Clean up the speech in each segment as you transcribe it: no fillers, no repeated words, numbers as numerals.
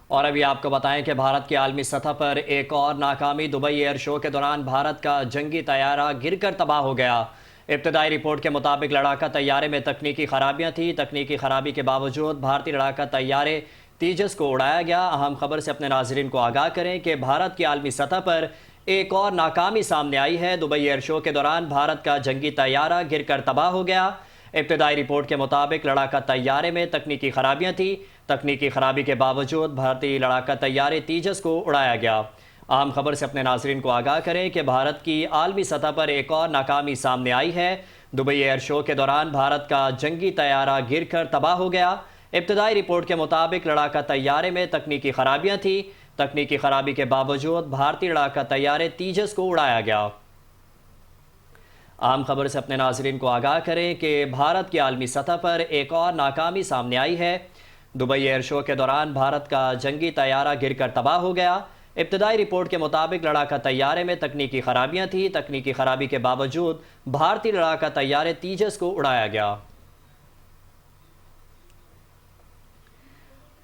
اور ابھی آپ کو بتائیں کہ بھارت کی عالمی سطح پر ایک اور ناکامی۔ دبئی ایئر شو کے دوران بھارت کا جنگی طیارہ گر کر تباہ ہو گیا۔ ابتدائی رپورٹ کے مطابق لڑاکا طیارے میں تکنیکی خرابیاں تھیں۔ تکنیکی خرابی کے باوجود بھارتی لڑاکا طیارے تیجس کو اڑایا گیا۔ اہم خبر سے اپنے ناظرین کو آگاہ کریں کہ بھارت کی عالمی سطح پر ایک اور ناکامی سامنے آئی ہے۔ دبئی ایئر شو کے دوران بھارت کا جنگی طیارہ گر کر تباہ ہو گیا۔ ابتدائی رپورٹ کے مطابق لڑاکا طیارے میں تکنیکی خرابیاں تھیں۔ تکنیکی خرابی کے باوجود بھارتی لڑاکا طیارے تیجس کو اڑایا گیا۔ اہم خبر سے اپنے ناظرین کو آگاہ کریں کہ بھارت کی عالمی سطح پر ایک اور ناکامی سامنے آئی ہے۔ دبئی ایئر شو کے دوران بھارت کا جنگی طیارہ گر کر تباہ ہو گیا۔ ابتدائی رپورٹ کے مطابق لڑاکا طیارے میں تکنیکی خرابیاں تھیں۔ تکنیکی خرابی کے باوجود بھارتی لڑاکا طیارے تیجس کو اڑایا گیا۔ اہم خبر سے اپنے ناظرین کو آگاہ کریں کہ بھارت کی عالمی سطح پر ایک اور ناکامی سامنے آئی ہے۔ دبئی ایئر شو کے دوران بھارت کا جنگی طیارہ گر کر تباہ ہو گیا۔ ابتدائی رپورٹ کے مطابق لڑاکا طیارے میں تکنیکی خرابیاں تھیں۔ تکنیکی خرابی کے باوجود بھارتی لڑاکا طیارے تیجس کو اڑایا گیا۔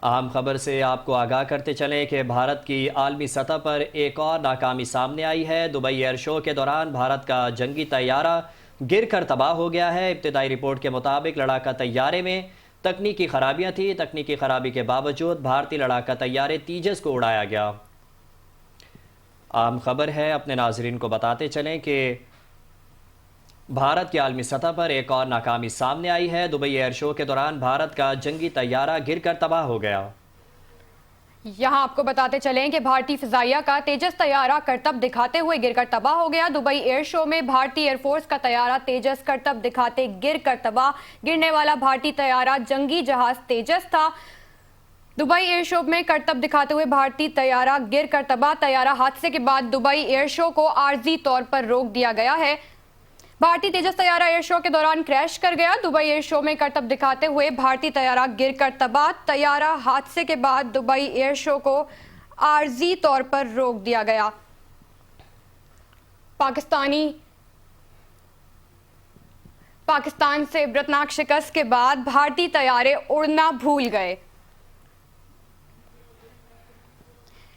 اہم خبر سے آپ کو آگاہ کرتے چلیں کہ بھارت کی عالمی سطح پر ایک اور ناکامی سامنے آئی ہے۔ دبئی ایئر شو کے دوران بھارت کا جنگی طیارہ گر کر تباہ ہو گیا ہے۔ ابتدائی رپورٹ کے مطابق لڑاکا طیارے میں تکنیکی خرابیاں تھیں۔ تکنیکی خرابی کے باوجود بھارتی لڑاکا طیارے تیجس کو اڑایا گیا۔ اہم خبر ہے اپنے ناظرین کو بتاتے چلیں کہ بھارت کی عالمی سطح پر ایک اور ناکامی سامنے آئی ہے۔ دبئی ایئر شو کے دوران بھارت کا جنگی طیارہ گر کر تباہ ہو گیا۔ یہاں آپ کو بتاتے چلیں کہ بھارتی فضائیہ کا تیجس طیارہ کرتب دکھاتے ہوئے گر کر تباہ ہو گیا۔ دبئی ایئر شو میں بھارتی ایئر فورس کا طیارہ تیجس کرتب دکھاتے گر کر تباہ۔ گرنے والا بھارتی طیارہ جنگی جہاز تیجس تھا۔ دبئی ایئر شو میں کرتب دکھاتے ہوئے بھارتی طیارہ گر کر تباہ۔ طیارہ حادثے کے بعد دبئی ایئر شو کو عارضی طور پر روک دیا گیا ہے۔ بھارتی تیجس طیارہ ایئر شو کے دوران کریش کر گیا۔ دبئی ایئر شو میں کرتب دکھاتے ہوئے بھارتی طیارہ گر کر تباہ۔ طیارہ حادثے کے بعد دبئی ایئر شو کو عارضی طور پر روک دیا گیا۔ پاکستان سے عبرتناک شکست کے بعد بھارتی طیارے اڑنا بھول گئے۔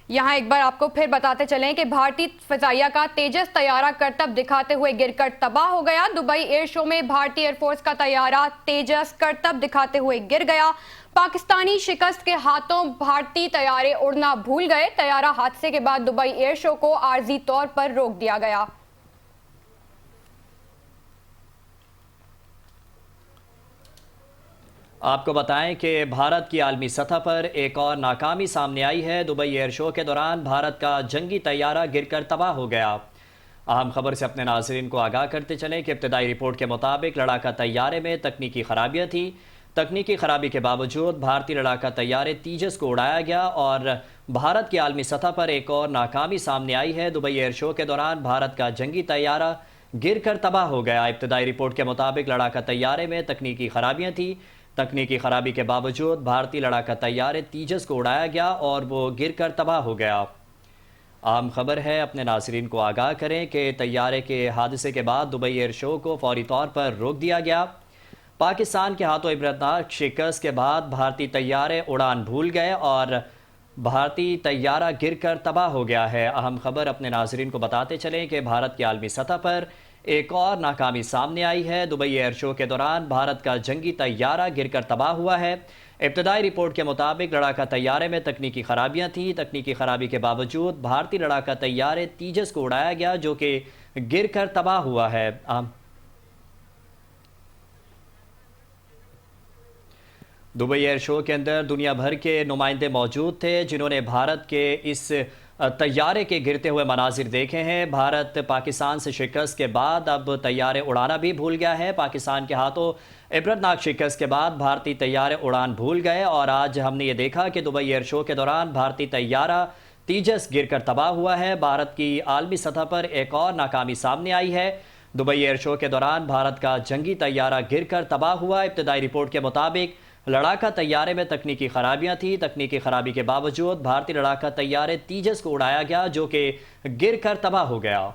یہاں ایک بار آپ کو پھر بتاتے چلیں کہ بھارتی فضائیہ کا تیجس طیارہ کرتب دکھاتے ہوئے گر کر تباہ ہو گیا۔ دبئی ایئر شو میں بھارتی ایئر فورس کا طیارہ تیجس کرتب دکھاتے ہوئے گر گیا۔ پاکستانی شکست کے ہاتھوں بھارتی طیارے اڑنا بھول گئے۔ طیارہ حادثے کے بعد دبئی ایئر شو کو عارضی طور پر روک دیا گیا۔ آپ کو بتائیں کہ بھارت کی عالمی سطح پر ایک اور ناکامی سامنے آئی ہے۔ دبئی ایئر شو کے دوران بھارت کا جنگی طیارہ گر کر تباہ ہو گیا۔ اہم خبر سے اپنے ناظرین کو آگاہ کرتے چلیں کہ ابتدائی رپورٹ کے مطابق لڑاکا طیارے میں تکنیکی خرابیاں تھیں۔ تکنیکی خرابی کے باوجود بھارتی لڑاکا طیارے تیجس کو اڑایا گیا اور بھارت کی عالمی سطح پر ایک اور ناکامی سامنے آئی ہے۔ دبئی ایئر شو کے دوران بھارت کا جنگی طیارہ گر کر تباہ ہو گیا۔ ابتدائی رپورٹ کے مطابق لڑاکا طیارے میں تکنیکی خرابیاں تھیں۔ تکنیکی خرابی کے باوجود بھارتی لڑاکا طیارے تیجس کو اڑایا گیا اور وہ گر کر تباہ ہو گیا۔ اہم خبر ہے اپنے ناظرین کو آگاہ کریں کہ طیارے کے حادثے کے بعد دبئی ایئر شو کو فوری طور پر روک دیا گیا۔ پاکستان کے ہاتھوں عبرتناک شکست کے بعد بھارتی طیارے اڑان بھول گئے اور بھارتی طیارہ گر کر تباہ ہو گیا ہے۔ اہم خبر اپنے ناظرین کو بتاتے چلیں کہ بھارت کی عالمی سطح پر ایک اور ناکامی سامنے آئی ہے۔ دبئی ایئر شو کے دوران بھارت کا جنگی طیارہ گر کر تباہ ہوا ہے۔ ابتدائی رپورٹ کے مطابق لڑاکا طیارے میں تکنیکی خرابیاں تھیں۔ تکنیکی خرابی کے باوجود بھارتی لڑاکا طیارے تیجس کو اڑایا گیا جو کہ گر کر تباہ ہوا ہے۔ دبئی ایئر شو کے اندر دنیا بھر کے نمائندے موجود تھے جنہوں نے بھارت کے اس طیارے کے گرتے ہوئے مناظر دیکھے ہیں۔ بھارت پاکستان سے شکست کے بعد اب طیارے اڑانا بھی بھول گیا ہے۔ پاکستان کے ہاتھوں عبرتناک شکست کے بعد بھارتی طیارے اڑان بھول گئے اور آج ہم نے یہ دیکھا کہ دبئی ایئر شو کے دوران بھارتی طیارہ تیجس گر کر تباہ ہوا ہے۔ بھارت کی عالمی سطح پر ایک اور ناکامی سامنے آئی ہے۔ دبئی ایئر شو کے دوران بھارت کا جنگی طیارہ گر کر تباہ ہوا۔ ابتدائی رپورٹ کے مطابق لڑاکا طیارے میں تکنیکی خرابیاں تھیں۔ تکنیکی خرابی کے باوجود بھارتی لڑاکا طیارے تیجس کو اڑایا گیا جو کہ گر کر تباہ ہو گیا۔